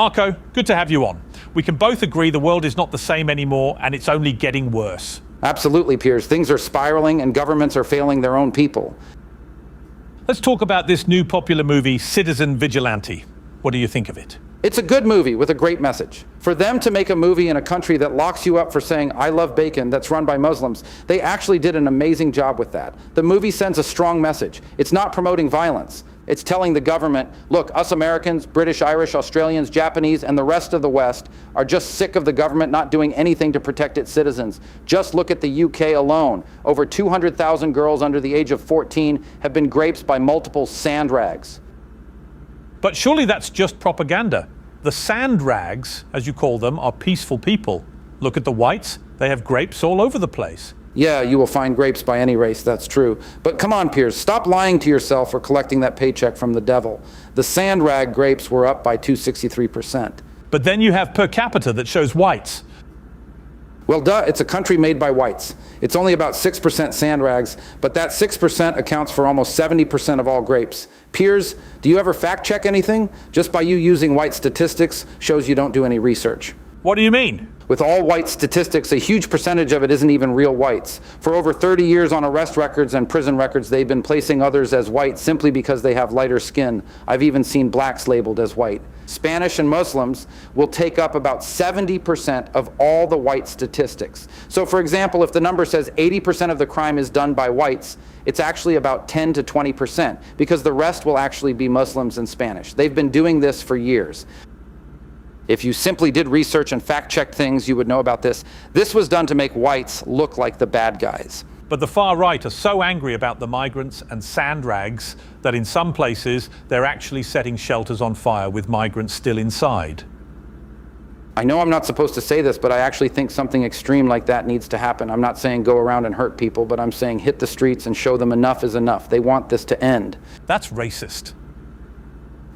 Marco, good to have you on. We can both agree the world is not the same anymore and it's only getting worse. Absolutely, Piers. Things are spiraling and governments are failing their own people. Let's talk about this new popular movie, Citizen Vigilante. What do you think of it? It's a good movie with a great message. For them to make a movie in a country that locks you up for saying, "I love bacon," that's run by Muslims, they actually did an amazing job with that. The movie sends a strong message. It's not promoting violence. It's telling the government, look, us Americans, British, Irish, Australians, Japanese, and the rest of the West are just sick of the government not doing anything to protect its citizens. Just look at the UK alone. Over 200,000 girls under the age of 14 have been raped by multiple sand rags. But surely that's just propaganda. The sand rags, as you call them, are peaceful people. Look at the whites. They have grapes all over the place. Yeah, you will find grapes by any race, that's true. But come on, Piers, stop lying to yourself for collecting that paycheck from the devil. The sand rag grapes were up by 263%. But then you have per capita that shows whites. Well, duh, it's a country made by whites. It's only about 6% sand rags, but that 6% accounts for almost 70% of all grapes. Piers, do you ever fact check anything? Just by you using white statistics shows you don't do any research. What do you mean? With all white statistics, a huge percentage of it isn't even real whites. For over 30 years on arrest records and prison records, they've been placing others as white simply because they have lighter skin. I've even seen blacks labeled as white. Spanish and Muslims will take up about 70% of all the white statistics. So for example, if the number says 80% of the crime is done by whites, it's actually about 10 to 20% because the rest will actually be Muslims and Spanish. They've been doing this for years. If you simply did research and fact-checked things, you would know about this. This was done to make whites look like the bad guys. But the far right are so angry about the migrants and sand rags that in some places they're actually setting shelters on fire with migrants still inside. I know I'm not supposed to say this, but I actually think something extreme like that needs to happen. I'm not saying go around and hurt people, but I'm saying hit the streets and show them enough is enough. They want this to end. That's racist.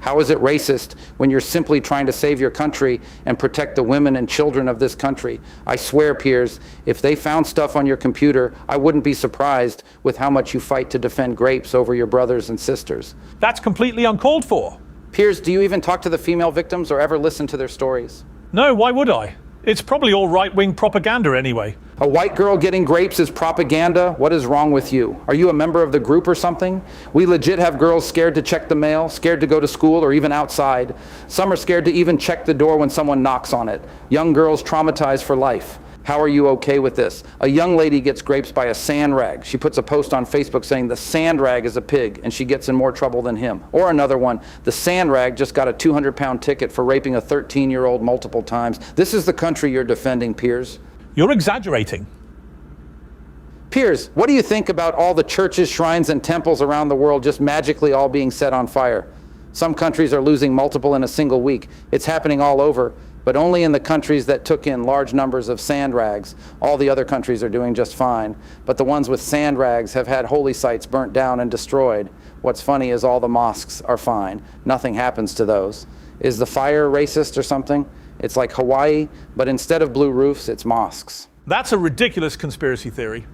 How is it racist when you're simply trying to save your country and protect the women and children of this country? I swear, Piers, if they found stuff on your computer, I wouldn't be surprised with how much you fight to defend grapes over your brothers and sisters. That's completely uncalled for. Piers, do you even talk to the female victims or ever listen to their stories? No, why would I? It's probably all right-wing propaganda anyway. A white girl getting grapes is propaganda? What is wrong with you? Are you a member of the group or something? We legit have girls scared to check the mail, scared to go to school or even outside. Some are scared to even check the door when someone knocks on it. Young girls traumatized for life. How are you okay with this? A young lady gets grapes by a sand rag. She puts a post on Facebook saying the sand rag is a pig and she gets in more trouble than him. Or another one, the sand rag just got a 200-pound ticket for raping a 13-year-old multiple times. This is the country you're defending, Piers. You're exaggerating. Piers, what do you think about all the churches, shrines, and temples around the world just magically all being set on fire? Some countries are losing multiple in a single week. It's happening all over, but only in the countries that took in large numbers of sand rags. All the other countries are doing just fine, but the ones with sand rags have had holy sites burnt down and destroyed. What's funny is all the mosques are fine. Nothing happens to those. Is the fire racist or something? It's like Hawaii, but instead of blue roofs, it's mosques. That's a ridiculous conspiracy theory.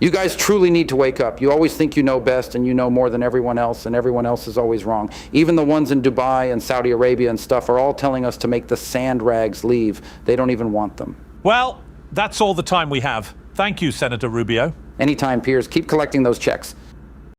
You guys truly need to wake up. You always think you know best and you know more than everyone else, and everyone else is always wrong. Even the ones in Dubai and Saudi Arabia and stuff are all telling us to make the sand rags leave. They don't even want them. Well, that's all the time we have. Thank you, Senator Rubio. Anytime, Piers. Keep collecting those checks.